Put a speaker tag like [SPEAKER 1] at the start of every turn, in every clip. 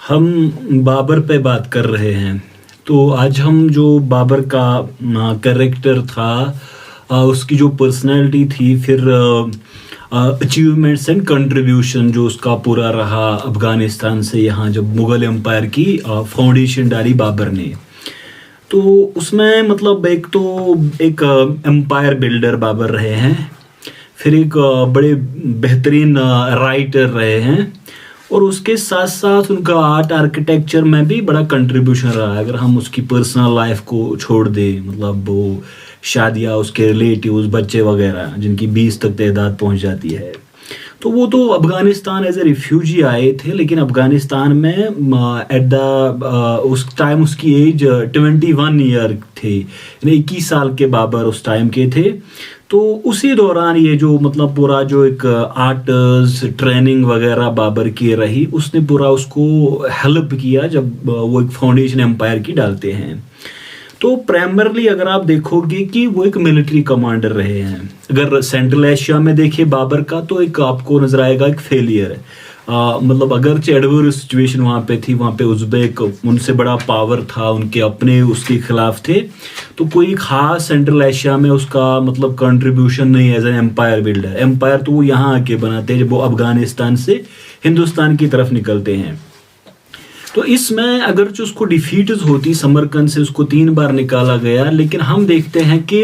[SPEAKER 1] हम बाबर पे बात कर रहे हैं। तो आज हम जो बाबर का कैरेक्टर था, उसकी जो पर्सनैलिटी थी, फिर अचीवमेंट्स एंड कंट्रीब्यूशन जो उसका पूरा रहा अफ़गानिस्तान से यहाँ जब मुग़ल एम्पायर की फाउंडेशन डाली बाबर ने। तो उसमें मतलब एक एम्पायर बिल्डर बाबर रहे हैं, फिर एक बड़े बेहतरीन राइटर रहे हैं, और उसके साथ साथ उनका आर्ट आर्किटेक्चर में भी बड़ा कंट्रीब्यूशन रहा है। अगर हम उसकी पर्सनल लाइफ को छोड़ दें, मतलब वो शादियाँ, उसके रिलेटिव्स, बच्चे वगैरह जिनकी 20 तक तादाद पहुंच जाती है, तो वो तो अफ़गानिस्तान एज ए रिफ्यूजी आए थे, लेकिन अफ़गानिस्तान में एट द उस टाइम उसकी एज 21 ईयर थे, यानी 21 साल के बाबर उस टाइम के थे। तो उसी दौरान ये जो मतलब पूरा जो एक आर्ट्स ट्रेनिंग वगैरह बाबर की रही, उसने पूरा उसको हेल्प किया जब वो एक फाउंडेशन एम्पायर की डालते हैं। तो प्राइमरली अगर आप देखोगे कि वो एक मिलिट्री कमांडर रहे हैं। अगर सेंट्रल एशिया में देखिए बाबर का, तो एक आपको नजर आएगा एक फेलियर है। मतलब अगरचे एडवर्स सिचुएशन वहाँ पे थी, वहाँ पे उज़्बेक उनसे बड़ा पावर था, उनके अपने उसके खिलाफ थे, तो कोई खास सेंट्रल एशिया में उसका मतलब कंट्रीब्यूशन नहीं as an empire builder. Empire तो वो यहाँ आके बनाते हैं जब वो अफगानिस्तान से हिंदुस्तान की तरफ निकलते हैं। तो इसमें अगरचे उसको डिफीट्स होती, समरकंद से उसको 3 बार निकाला गया, लेकिन हम देखते हैं कि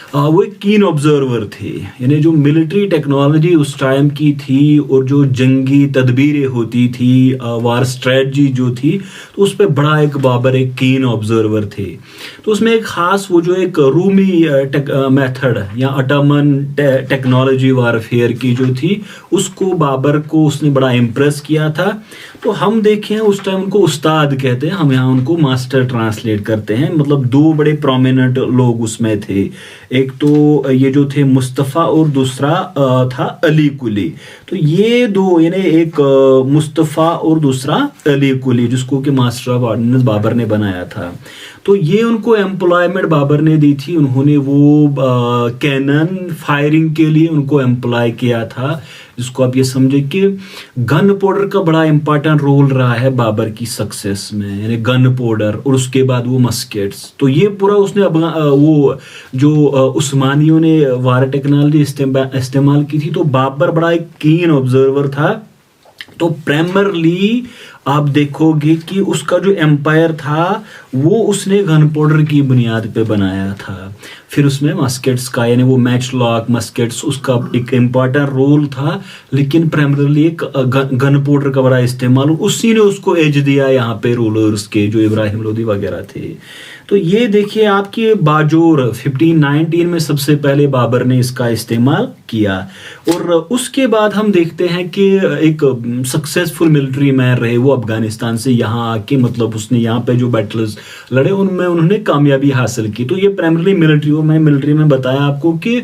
[SPEAKER 1] वो एक कीन ऑब्जर्वर थे। यानी जो मिलिट्री टेक्नोलॉजी उस टाइम की थी और जो जंगी तदबीरें होती थी, वार स्ट्रेटजी जो थी, तो उस पर बड़ा एक बाबर एक कीन ऑब्जर्वर थे। तो उसमें एक ख़ास वो जो एक रूमी मेथड या अटमन टेक्नोलॉजी वारफेयर की जो थी, उसको बाबर को उसने बड़ा इम्प्रेस किया था। तो हम देखें उस टाइम उनको उस्ताद कहते हैं, हम यहाँ उनको मास्टर ट्रांसलेट करते हैं। मतलब 2 बड़े प्रोमिनेंट लोग उसमें थे, एक तो ये जो थे मुस्तफ़ा और दूसरा था अली कुली। तो ये 2, यानी एक मुस्तफ़ा और दूसरा अली कुली, जिसको कि मास्टर ऑफ ऑर्डिनेंस बाबर ने बनाया था। तो ये उनको एम्प्लॉयमेंट बाबर ने दी थी। उन्होंने वो कैनन फायरिंग के लिए उनको एम्प्लॉय किया था, जिसको आप ये समझे कि गन पाउडर का बड़ा इंपॉर्टेंट रोल रहा है बाबर की सक्सेस में, यानी गन पाउडर और उसके बाद वो मस्केट्स। तो ये पूरा उसने वो जो उस्मानियों ने वार टेक्नोलॉजी इस्तेमाल की थी, तो बाबर बड़ा एक कीन ऑब्जर्वर था। तो प्राइमरली आप देखोगे कि उसका जो एम्पायर था वो उसने गन पाउडर की बुनियाद पे बनाया था। फिर उसमें मस्केट्स का, यानी वो मैच लॉक मस्केट्स, उसका एक इम्पॉर्टेंट रोल था, लेकिन प्राइमरली एक गन पाउडर का बड़ा इस्तेमाल, उसी ने उसको एज दिया यहाँ पे रूलर्स के, जो इब्राहिम लोदी वगैरह थे। तो ये देखिए आपकी बाजोर 1519 में सबसे पहले बाबर ने इसका इस्तेमाल किया। और उसके बाद हम देखते हैं कि एक सक्सेसफुल मिलिट्री मैन रहे वो अफगानिस्तान से यहाँ आके, मतलब उसने यहाँ पे जो बैटल्स लड़े उनमें उन्होंने कामयाबी हासिल की। तो ये प्राइमरली मिलिट्री में बताया आपको कि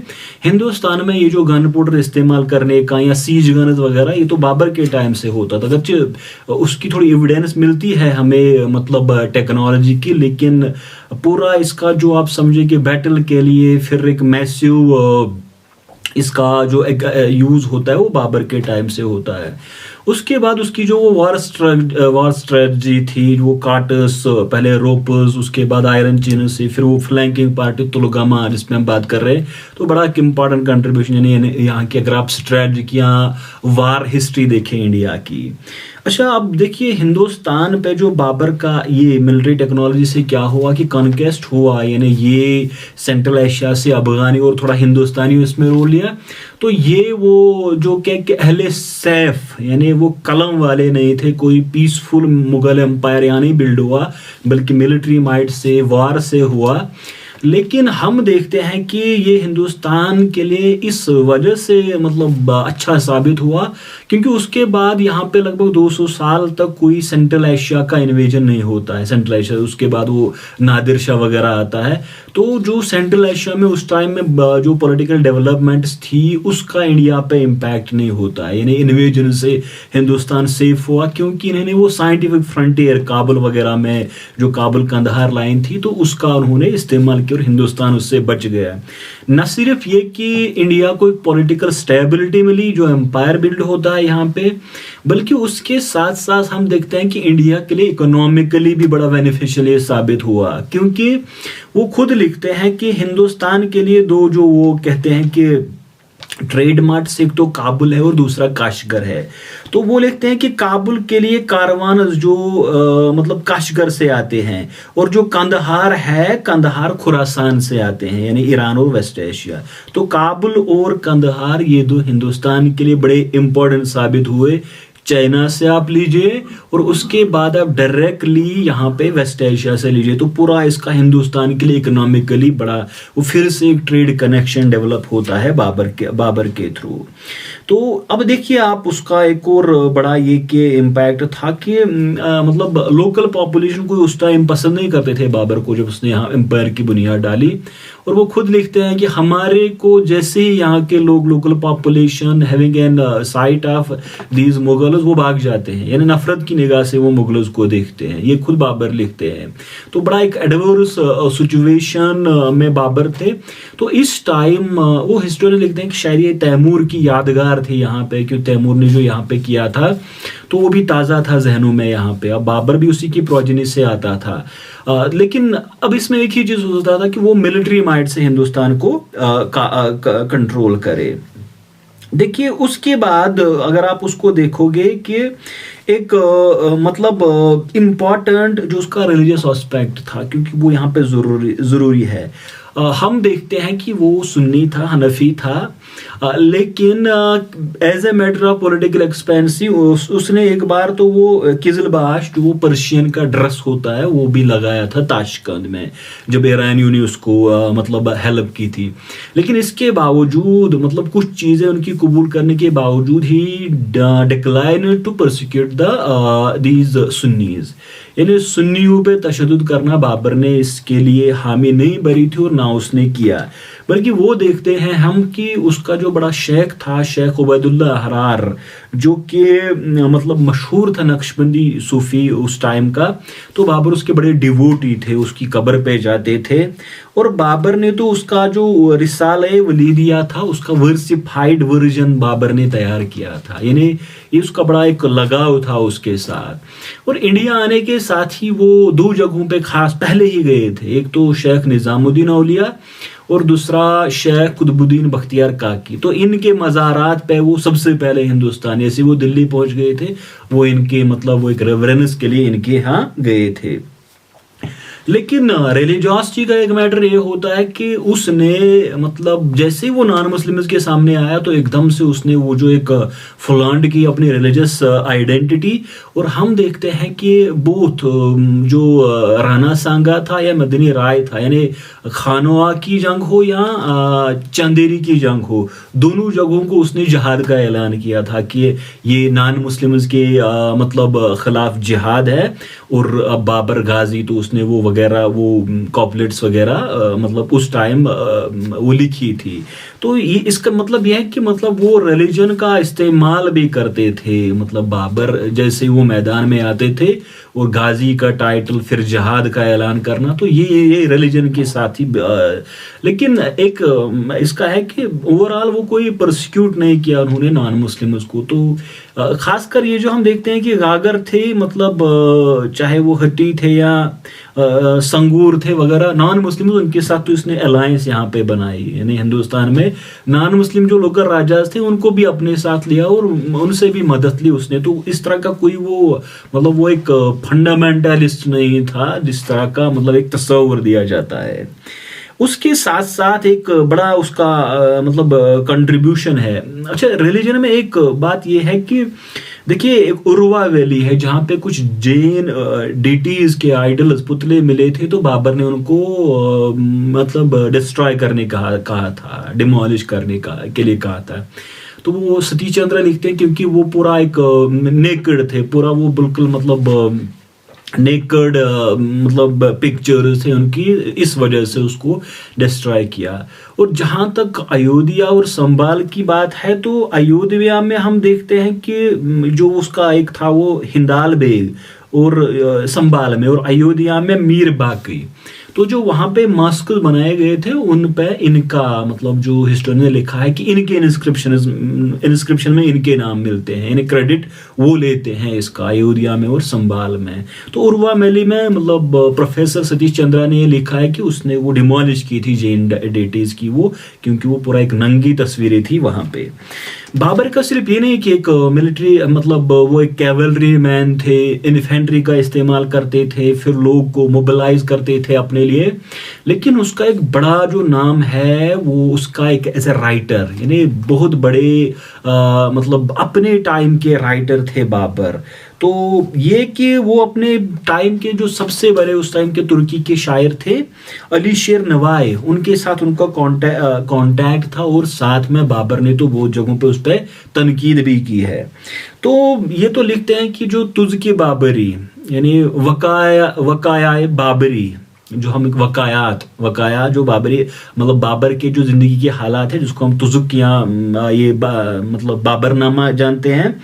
[SPEAKER 1] हिंदुस्तान में ये जो गन पाउडर इस्तेमाल करने का या सीज गन्स वगैरह, ये तो बाबर के टाइम से होता था। अगरचे उसकी थोड़ी एविडेंस मिलती है हमें मतलब टेक्नोलॉजी की, लेकिन पूरा इसका जो आप समझे कि बैटल के लिए फिर एक मैसिव इसका जो एक यूज होता है वो बाबर के टाइम से होता है। उसके बाद उसकी जो वार स्ट्रेटजी थी, वो काटर्स, पहले रोपर्स, उसके बाद आयरन चेन से, फिर वो फ्लैंकिंग पार्टी तुलगामा जिसमें हम बात कर रहे हैं, तो बड़ा एक इम्पॉर्टेंट कंट्रीब्यूशन, यानी यहाँ की अगर आप स्ट्रेटजी या वार हिस्ट्री देखें इंडिया की। अच्छा, अब देखिए हिंदुस्तान पे जो बाबर का ये मिलिट्री टेक्नोलॉजी से क्या हुआ कि कॉन्क्वेस्ट हुआ, यानी ये सेंट्रल एशिया से अफगानी और थोड़ा हिंदुस्तानी इसमें रोल लिया। तो ये वो जो क्या कि अहले सैफ, यानी वो कलम वाले नहीं थे, कोई पीसफुल मुगल एम्पायर यहाँ नहीं बिल्ड हुआ, बल्कि मिलिट्री माइट से, वार से हुआ। लेकिन हम देखते हैं कि ये हिंदुस्तान के लिए इस वजह से मतलब अच्छा साबित हुआ, क्योंकि उसके बाद यहाँ पे लगभग 200 साल तक कोई सेंट्रल एशिया का इन्वेजन नहीं होता है। सेंट्रल एशिया, उसके बाद वो नादिर शाह वगैरह आता है। तो जो सेंट्रल एशिया में उस टाइम में जो पॉलिटिकल डेवलपमेंट्स थी, उसका इंडिया पे इम्पैक्ट नहीं होता है, यानी इन्वेजन से हिंदुस्तान सेफ हुआ, क्योंकि इन्होंने वो साइंटिफिक फ्रंटियर काबुल वगैरह में, जो काबुल कंदहार लाइन थी, तो उसका उन्होंने इस्तेमाल किया। की और हिंदुस्तान उससे बच गया। न सिर्फ ये कि इंडिया को एक पॉलिटिकल स्टेबिलिटी मिली, जो एम्पायर बिल्ड होता है यहाँ पे, बल्कि उसके साथ साथ हम देखते हैं कि इंडिया के लिए इकोनॉमिकली भी बड़ा बेनिफिशियल ये साबित हुआ, क्योंकि वो खुद लिखते हैं कि हिंदुस्तान के लिए दो, जो वो कहते हैं कि ट्रेड मार्ट से, एक तो काबुल है और दूसरा काशगर है। तो वो लिखते हैं कि काबुल के लिए कारवान जो मतलब काशगर से आते हैं, और जो कंदहार है, कंदहार खुरासान से आते हैं, यानी ईरान और वेस्ट एशिया। तो काबुल और कंदहार ये दो हिंदुस्तान के लिए बड़े इंपॉर्टेंट साबित हुए। चाइना से आप लीजिए और उसके बाद आप डायरेक्टली यहाँ पे वेस्ट एशिया से लीजिए, तो पूरा इसका हिंदुस्तान के लिए इकोनॉमिकली बड़ा वो फिर से एक ट्रेड कनेक्शन डेवलप होता है बाबर के थ्रू। तो अब देखिए आप, उसका एक और बड़ा ये कि इम्पैक्ट था कि मतलब लोकल पॉपुलेशन को उस टाइम पसंद नहीं करते थे बाबर को, जब उसने यहाँ एम्पायर की बुनियाद डाली। और वो खुद लिखते हैं कि हमारे को जैसे ही यहाँ के लोग, local population having an site of these Mughals, वो भाग जाते हैं, यानी नफरत की निगाह से वो मुगल्स को देखते हैं। ये खुद बाबर लिखते हैं। तो बड़ा एक एडवर्स सिचुएशन में बाबर थे। तो इस टाइम वो हिस्टोरियन लिखते हैं कि शायद ये तैमूर की यादगार थी यहाँ पे, क्योंकि तैमूर ने जो यहाँ पे किया था तो वो भी ताज़ा था जहनों में यहाँ पे। अब बाबर भी उसी की प्रोजेनी से आता था। लेकिन अब इसमें एक ही चीज़ होता था कि वो मिलिट्री माइट से हिंदुस्तान को कंट्रोल करे। देखिए उसके बाद अगर आप उसको देखोगे कि एक मतलब इम्पॉर्टेंट जो उसका रिलीजियस एस्पेक्ट था, क्योंकि वो यहाँ पे ज़रूरी है। हम देखते हैं कि वो सुन्नी था, हनफी था, लेकिन as a matter of political expediency उसने एक बार तो वो किजलबाश, जो वो पर्शियन का ड्रेस होता है, वो भी लगाया था ताशकंद में, जब ईरानियों ने उसको मतलब हेल्प की थी। लेकिन इसके बावजूद, मतलब कुछ चीज़ें उनकी कबूल करने के बावजूद ही डिक्लाइन टू परसिक्यूट दीज सुन्नीज, यानी सुन्नियों पे तशद्दुद करना बाबर ने इसके लिए हामी नहीं भरी थी और ना उसने किया। बल्कि वो देखते हैं हम कि उसका जो बड़ा शेख था, शेख उबैदुल्ला अहरार, जो कि मतलब मशहूर था नक्शबंदी सूफी उस टाइम का, तो बाबर उसके बड़े डिवोटी थे, उसकी कब्र पे जाते थे। और बाबर ने तो उसका जो रिसाले वलीदिया था, उसका वर्सिफाइड वर्जन बाबर ने तैयार किया था, यानी ये उसका बड़ा एक लगाव था उसके साथ। और इंडिया आने के साथ ही वो दो जगहों पे खास पहले ही गए थे, एक तो शेख निजामुद्दीन औलिया और दूसरा शेख कुतुबुद्दीन बख्तियार काकी। तो इनके मज़ारात पे वो सबसे पहले हिंदुस्तान, जैसे वो दिल्ली पहुंच गए थे, वो इनके मतलब वो एक रेवरेंस के लिए इनके यहाँ गए थे। लेकिन रिलीजियोसिटी का एक मैटर ये होता है कि उसने मतलब जैसे ही वो नॉन मुस्लिम्स के सामने आया तो एकदम से उसने वो जो एक फ्लॉन्ट की अपनी रिलीजियस आइडेंटिटी। और हम देखते हैं कि बोथ जो राणा सांगा था या मदनी राय था, यानी खानवा की जंग हो या चंदेरी की जंग हो, दोनों जगहों को उसने जिहाद का ऐलान किया था कि ये नॉन मुस्लिम्स के मतलब खिलाफ जिहाद है। और बाबर गाजी तो उसने वो वगैरह वो कॉपलेट्स वगैरह मतलब उस टाइम वो लिखी थी। तो ये इसका मतलब यह है कि मतलब वो रिलीजन का इस्तेमाल भी करते थे, मतलब बाबर जैसे वो मैदान में आते थे और गाजी का टाइटल, फिर जिहाद का ऐलान करना, तो ये रिलीजन के साथ ही। लेकिन एक इसका है कि ओवरऑल वो कोई परसिक्यूट नहीं किया उन्होंने नॉन मुस्लिम्स को। तो खासकर ये जो हम देखते हैं कि गागर थे, मतलब चाहे वो हट्टी थे या संगूर थे वगैरह, नॉन मुस्लिम उनके साथ तो इसने अलायंस यहाँ पे बनाई, यानी हिंदुस्तान में नॉन मुस्लिम जो लोकल राजाज थे उनको भी अपने साथ लिया और उनसे भी मदद ली उसने। तो इस तरह का कोई वो मतलब वो एक फंडामेंटलिस्ट नहीं था जिस तरह का मतलब एक तस्वर दिया जाता है। उसके साथ साथ एक बड़ा उसका मतलब कंट्रीब्यूशन है। अच्छा, रिलीजन में एक बात यह है कि देखिए एक उर्वा वैली है जहाँ पे कुछ जैन डीटीज के आइडल्स पुतले मिले थे, तो बाबर ने उनको मतलब डिस्ट्रॉय करने कहा था, डिमोलिश करने के लिए कहा था। तो वो सती चंद्र लिखते हैं क्योंकि वो पूरा एक नेकेड थे, पूरा वो बिल्कुल मतलब नेकेड मतलब पिक्चर्स थे उनकी, इस वजह से उसको डिस्ट्रॉय किया। और जहाँ तक अयोध्या और संभाल की बात है, तो अयोध्या में हम देखते हैं कि जो उसका एक था वो हिंदाल बेग और संभाल में, और अयोध्या में मीर बाकी। तो जो वहां पे मास्क बनाए गए थे उन पे इनका मतलब जो हिस्टोरियन ने लिखा है कि इनके इंस्क्रिप्शन में इनके नाम मिलते हैं, इन्हें क्रेडिट वो लेते हैं इसका अयोध्या में और संभाल में। तो उर्वा मैली में मतलब प्रोफेसर सतीश चंद्रा ने ये लिखा है कि उसने वो डिमोलिश की थी जैन डेटीज की वो, क्योंकि वो पूरा एक नंगी तस्वीरें थी वहां पे। बाबर का सिर्फ ये नहीं कि एक मिलिट्री मतलब वो एक कैवलरी मैन थे, इन्फेंट्री का इस्तेमाल करते थे, फिर लोग को मोबिलाइज करते थे अपने लिए, लेकिन उसका एक बड़ा जो नाम है वो उसका एक एज ए राइटर, यानी बहुत बड़े मतलब अपने टाइम के राइटर थे बाबर। तो ये कि वो अपने टाइम के जो सबसे बड़े उस टाइम के तुर्की के शायर थे अली शेर नवाई, उनके साथ उनका कांटेक्ट था, और साथ में बाबर ने तो बहुत जगहों पे उस पर तनकीद भी की है। तो ये तो लिखते हैं कि जो तुज की बाबरी यानी वकाया बाबरी, जो हम वकाया जो बाबरी मतलब बाबर के जो जिंदगी के हालात है जिसको हम तुजुक या मतलब बाबरनामा जानते हैं,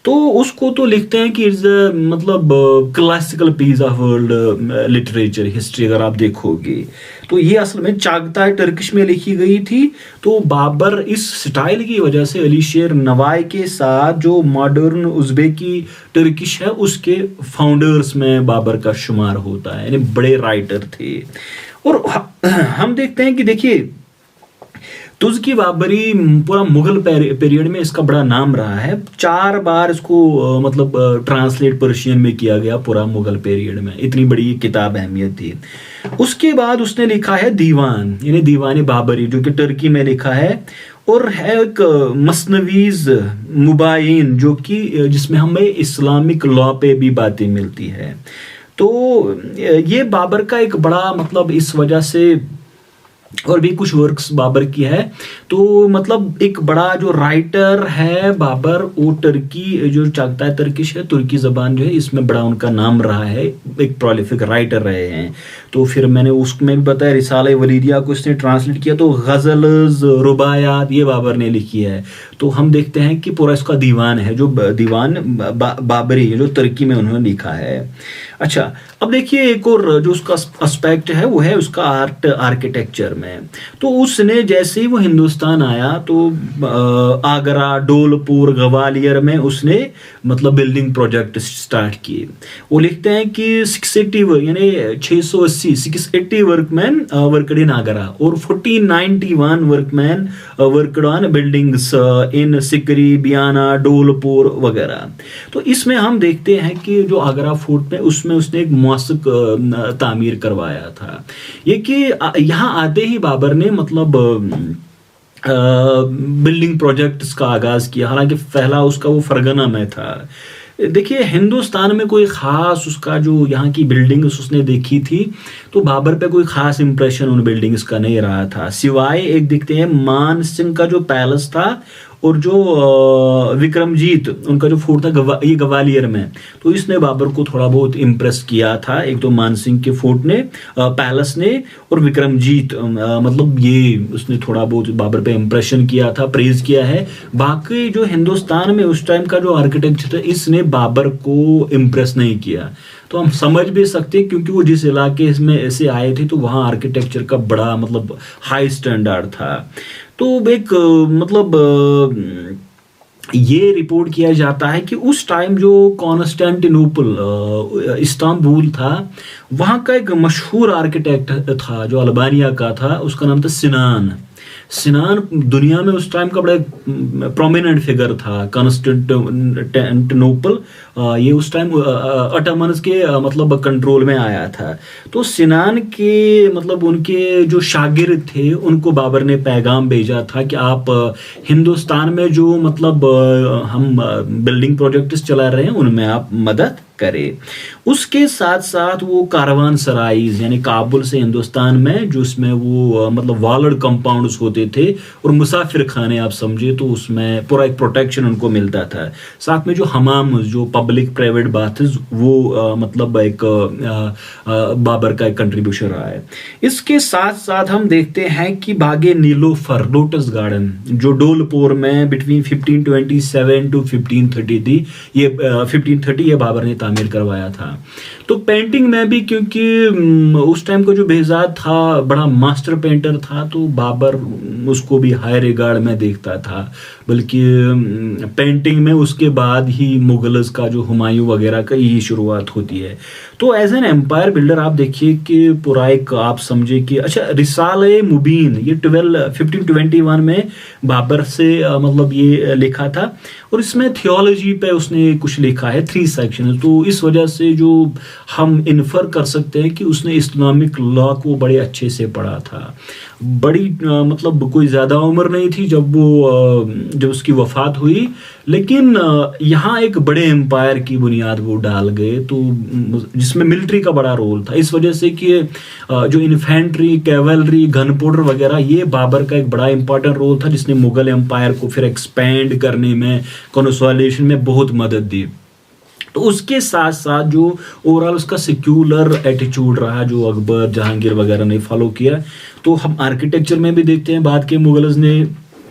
[SPEAKER 1] तो उसको तो लिखते हैं कि इट्स मतलब classical piece of world literature history. अगर आप देखोगे तो ये असल में चागताई टर्किश में लिखी गई थी। तो बाबर इस स्टाइल की वजह से अली शेर नवाई के साथ जो मॉडर्न उज़्बेकी टर्किश है उसके फाउंडर्स में बाबर का शुमार होता है, यानी बड़े राइटर थे। और हम देखते हैं कि देखिए तुज की बाबरी पूरा मुगल पीरियड में इसका बड़ा नाम रहा है। 4 बार इसको मतलब ट्रांसलेट पर्शियन में किया गया पूरा मुगल पीरियड में, इतनी बड़ी किताब अहमियत थी। उसके बाद उसने लिखा है दीवान, यानी दीवान बाबरी, जो कि टर्की में लिखा है, और है एक मसनवीज मुबाइन जो कि जिसमें हमें इस्लामिक लॉ पे भी बातें मिलती है। तो ये बाबर का एक बड़ा मतलब इस वजह से, और भी कुछ वर्क्स बाबर की है। तो मतलब एक बड़ा जो राइटर है बाबर, वो टर्की जो चागताई टर्किश है, तुर्की जबान जो है इसमें बड़ा उनका नाम रहा है, एक प्रोलिफिक राइटर रहे हैं। तो फिर मैंने उसमें भी बताया रिसाले वलीदिया को इसने ट्रांसलेट किया, तो गजल्स रुबायात ये बाबर ने लिखी है। तो हम देखते हैं कि पूरा इसका दीवान है, जो दीवान बाबरी है जो तुर्की में उन्होंने लिखा है। अच्छा, अब देखिए एक और जो उसका एस्पेक्ट है वो है उसका आर्किटेक्चर में। तो उसने जैसे ही वो हिंदुस्तान आया तो आगरा, डोलपुर, ग्वालियर में उसने मतलब बिल्डिंग प्रोजेक्ट स्टार्ट किए। वो लिखते हैं कि 680 यानी 680 वर्कमैन वर्कड इन आगरा और 1491 workman worked on buildings in Sikri, Bayana, Dholpur वगैरह। तो इसमें हम देखते हैं कि जो आगरा फोर्ट में उसमें उसने एक मौसक तामीर करवाया था। ये कि यहाँ आते ही बाबर ने मतलब बिल्डिंग प्रोजेक्ट्स का आगाज किया। हालांकि पहला उसका वो फरगना में था। देखिए हिंदुस्तान में कोई खास उसका जो यहाँ की बिल्डिंग्स उसने देखी थी, तो बाबर पे कोई खास इंप्रेशन उन बिल्डिंग्स का नहीं रहा था, सिवाय एक दिखते हैं मान सिंह का जो पैलेस था और जो विक्रमजीत उनका जो फोर्ट था ये ग्वालियर में। तो इसने बाबर को थोड़ा बहुत इम्प्रेस किया था, एक तो मानसिंह के फोर्ट ने, पैलेस ने, और विक्रमजीत मतलब ये उसने थोड़ा बहुत बाबर पे इम्प्रेशन किया था, प्रेज किया है। बाकी जो हिंदुस्तान में उस टाइम का जो आर्किटेक्चर था इसने बाबर को इम्प्रेस नहीं किया। तो हम समझ भी सकते हैं क्योंकि वो जिस इलाके में ऐसे आए थे तो वहाँ आर्किटेक्चर का बड़ा मतलब हाई स्टैंडर्ड था। तो एक मतलब ये रिपोर्ट किया जाता है कि उस टाइम जो कॉन्स्टेंटिनोपल इस्तांबुल था वहाँ का एक मशहूर आर्किटेक्ट था जो अल्बानिया का था, उसका नाम था सिनान दुनिया में उस टाइम का बड़ा प्रोमिनेंट फिगर था। कॉन्स्टेंटिनोपल ये उस टाइम अटमन्स के मतलब कंट्रोल में आया था। तो सिनान के मतलब उनके जो शागिर्द थे उनको बाबर ने पैगाम भेजा था कि आप हिंदुस्तान में जो मतलब हम बिल्डिंग प्रोजेक्ट्स चला रहे हैं उनमें आप मदद करें। उसके साथ साथ वो कारवान सराइज यानी काबुल से हिंदुस्तान में जो उसमें वो मतलब वॉलर्ड कंपाउंड्स होते थे और मुसाफिर खाने आप समझे, तो उसमें पूरा एक प्रोटेक्शन उनको मिलता था। साथ में जो हमाम जो पब्लिक प्राइवेट बाथ्स वो मतलब एक बाबर का एक कंट्रीब्यूशन रहा है। इसके साथ साथ हम देखते हैं कि बागे नीलोफर लोटस गार्डन जो डोलपुर में बिटवीन 1527 टू 1530 ये 1530 ये बाबर ने तामीर करवाया था। तो पेंटिंग में भी, क्योंकि उस टाइम को जो बेहजाद था बड़ा मास्टर पेंटर था, तो बाबर उसको भी हाई रिगार्ड में देखता था। बल्कि पेंटिंग में उसके बाद ही मुगल्स का जो हुमायूं वगैरह का यही शुरुआत होती है। तो एज एन एम्पायर बिल्डर आप देखिए कि पूरा एक आप समझे कि अच्छा, रिसाले मुबीन ये 1521 में बाबर से मतलब ये लिखा था, और इसमें थियोलॉजी पे उसने कुछ लिखा है 3 सेक्शन। तो इस वजह से जो हम इन्फर कर सकते हैं कि उसने इस्लामिक लॉ को बड़े अच्छे से पढ़ा था। बड़ी मतलब कोई ज़्यादा उम्र नहीं थी जब उसकी वफात हुई, लेकिन यहाँ एक बड़े एम्पायर की बुनियाद वो डाल गए, तो जिसमें मिलिट्री का बड़ा रोल था। इस वजह से कि जो इन्फेंट्री, कैवलरी, गन पाउडर वगैरह, ये बाबर का एक बड़ा इंपॉर्टेंट रोल था, जिसने मुगल एम्पायर को फिर एक्सपेंड करने में, कंसोलिडेशन में बहुत मदद दी। तो उसके साथ साथ जो ओवरऑल उसका सेक्युलर एटीट्यूड रहा, जो अकबर, जहांगीर वगैरह ने फॉलो किया। तो हम आर्किटेक्चर में भी देखते हैं बाद के मुगल्स ने,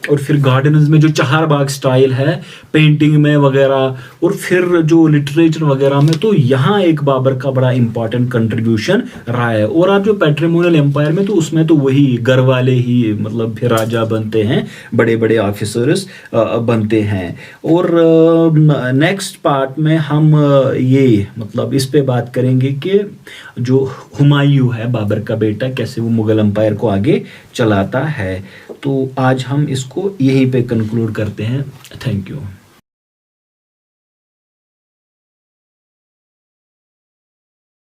[SPEAKER 1] और फिर गार्डन्स में जो चार बाग स्टाइल है, पेंटिंग में वगैरह, और फिर जो लिटरेचर वगैरह में, तो यहाँ एक बाबर का बड़ा इंपॉर्टेंट कंट्रीब्यूशन रहा है। और आप जो पैट्रिमोनियल एम्पायर में, तो उसमें तो वही घर वाले ही मतलब फिर राजा बनते हैं, बड़े बड़े ऑफिसर्स बनते हैं। और नेक्स्ट पार्ट में हम ये मतलब इस पे बात करेंगे कि जो हुमायूं है बाबर का बेटा, कैसे वो मुगल एम्पायर को आगे चलाता है। तो आज हम इसको यहीं पे कंक्लूड करते हैं। Thank you.